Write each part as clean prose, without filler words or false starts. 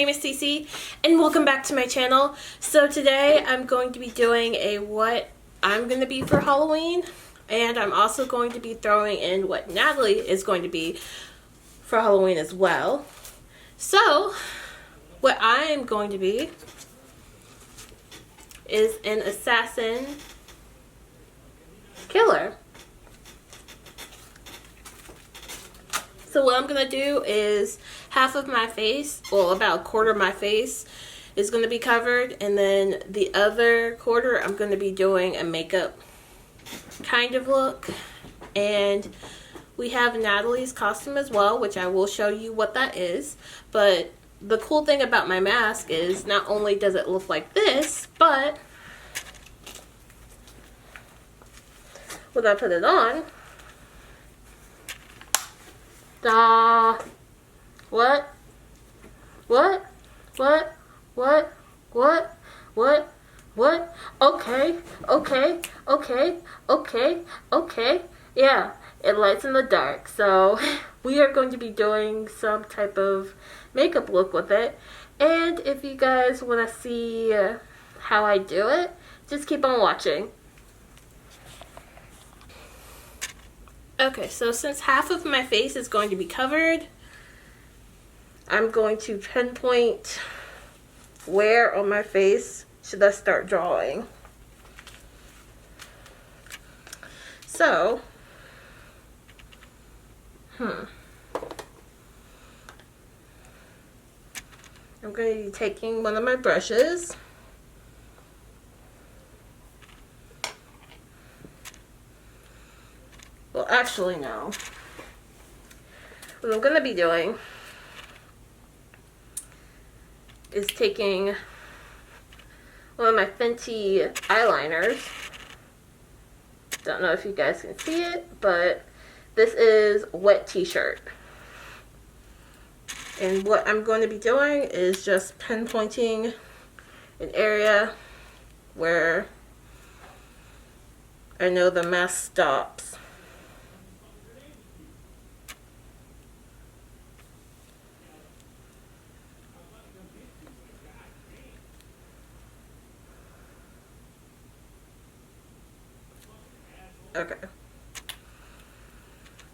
name is Cece and welcome back to my channel. So today I'm going to be doing a what I'm going to be for Halloween, and I'm also going to be throwing in what Natalie is going to be for Halloween as well. So what I am going to be is an assassin killer. So what I'm going to do is half of my face, well about a quarter of my face is going to be covered, and then the other quarter I'm going to be doing a makeup kind of look. And we have Natalie's costume as well, which I will show you what that is. But the cool thing about my mask is not only does it look like this, but when I put it on, what? Okay. Yeah, it lights in the dark. So we are going to be doing some type of makeup look with it. And if you guys want to see how I do it, just keep on watching. Okay, so since half of my face is going to be covered, I'm going to pinpoint where on my face should I start drawing. So, I'm going to be taking one of my brushes. Well, actually, no. What I'm going to be doing is taking one of my Fenty eyeliners. Don't know if you guys can see it, but this is Wet T-shirt. And what I'm going to be doing is just pinpointing an area where I know the mask stops. Okay.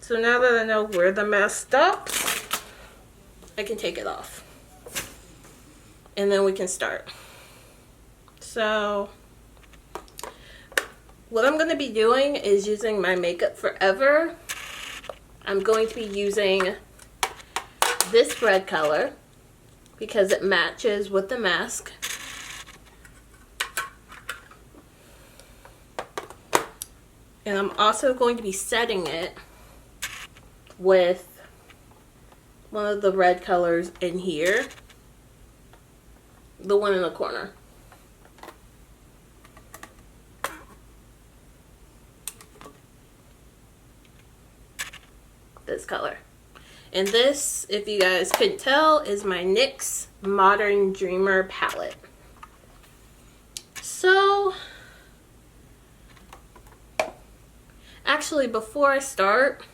So now that I know where the mask stops, I can take it off. And then we can start. So what I'm going to be doing is using my Makeup Forever. I'm going to be using this red color because it matches with the mask. And I'm also going to be setting it with one of the red colors in here. The one in the corner. This color. And this, if you guys couldn't tell, is my NYX Modern Dreamer palette. So actually, before I start,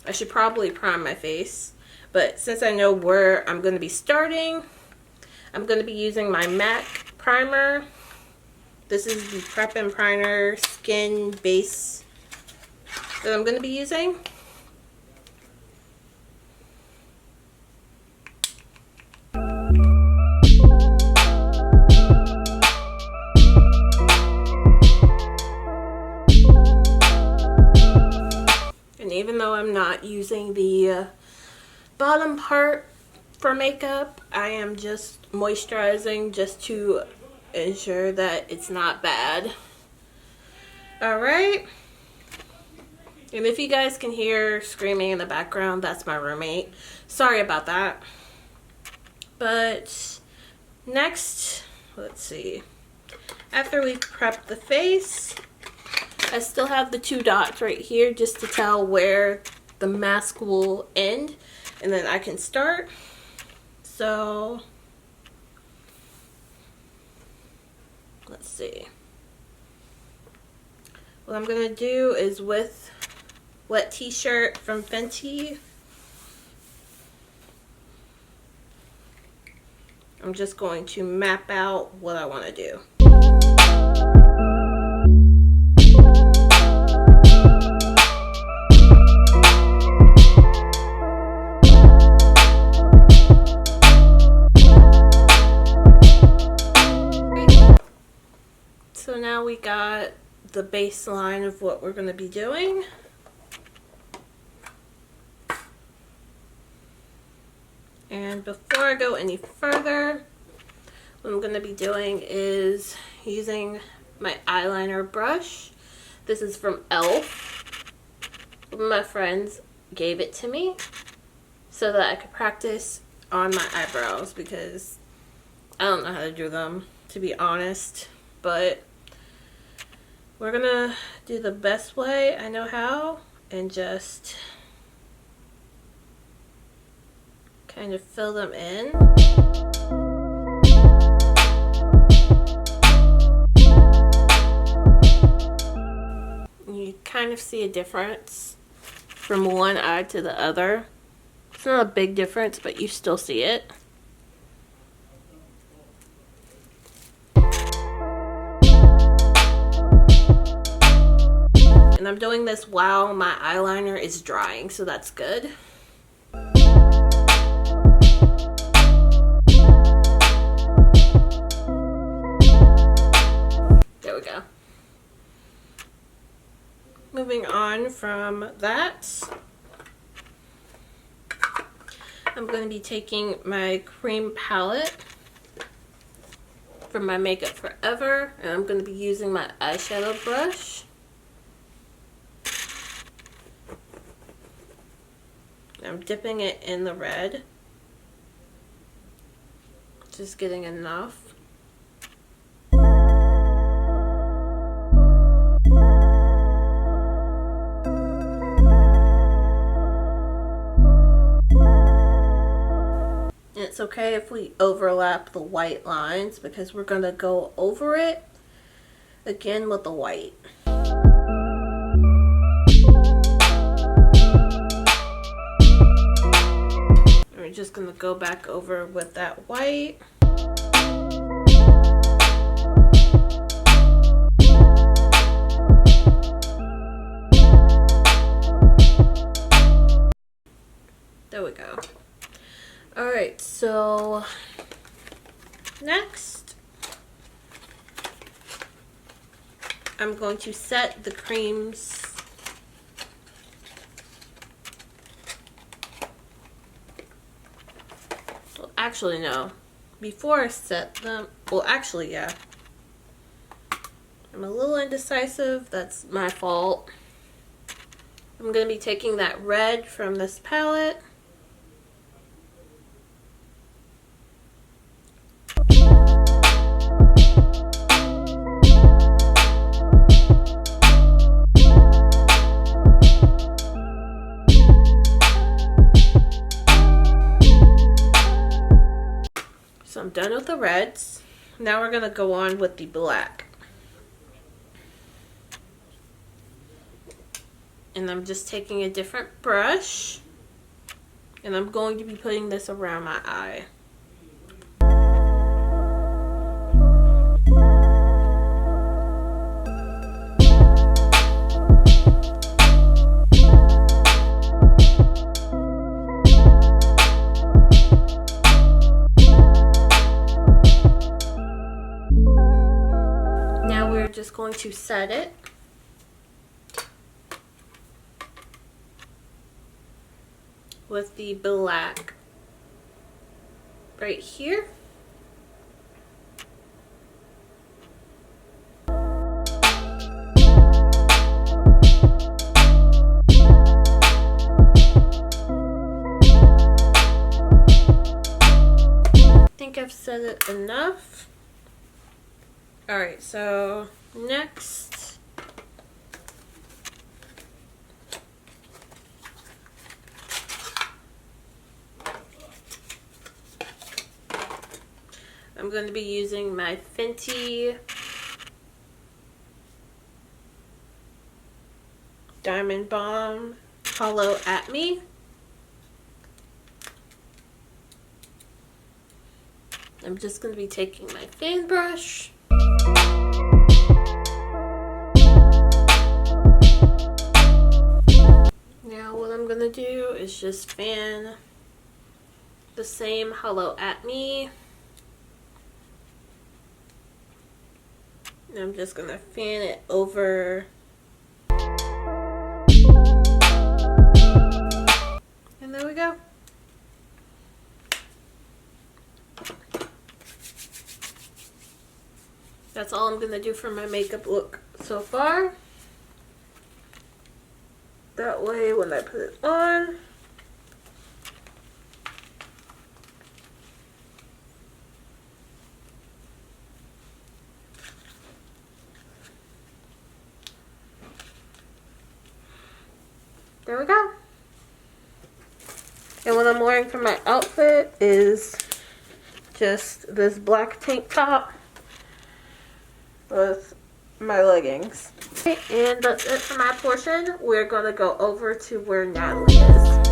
I should probably prime my face. But since I know where I'm going to be starting, I'm going to be using my MAC primer. This is the Prep and Primer Skin Base that I'm going to be using. Even though I'm not using the bottom part for makeup, I am just moisturizing just to ensure that it's not bad. Alright. And if you guys can hear screaming in the background, that's my roommate. Sorry about that. But next, let's see. After we prep the face, I still have the 2 dots right here just to tell where the mask will end, and then I can start. So let's see. What I'm going to do is with Wet T-shirt from Fenty, I'm just going to map out what I want to do. So now we got the baseline of what we're going to be doing. And before I go any further, what I'm going to be doing is using my eyeliner brush. This is from e.l.f. One of my friends gave it to me so that I could practice on my eyebrows because I don't know how to do them, to be honest. But we're going to do the best way I know how and just kind of fill them in. You kind of see a difference from one eye to the other. It's not a big difference, but you still see it. And I'm doing this while my eyeliner is drying, so that's good. Moving on from that, I'm going to be taking my cream palette from my Makeup Forever, and I'm going to be using my eyeshadow brush. I'm dipping it in the red, just getting enough. It's okay if we overlap the white lines because we're going to go over it again with the white. We're just going to go back over with that white. There we go. Alright, so next I'm going to set the creams well, actually no, before I set them, well actually yeah, I'm a little indecisive, that's my fault. I'm going to be taking that red from this palette. So I'm done with the reds. Now we're going to go on with the black. And I'm just taking a different brush. And I'm going to be putting this around my eye. Just going to set it with the black right here. I think I've set it enough. Alright, so next I'm going to be using my Fenty Diamond Bomb Hollow At Me. I'm just going to be taking my fan brush. Now what I'm going to do is just fan the same hello at me. And I'm just going to fan it over. And there we go. That's all I'm going to do for my makeup look so far. That way when I put it on, there we go. And what I'm wearing for my outfit is just this black tank top with my leggings. Okay, and that's it for my portion. We're going to go over to where Natalie is.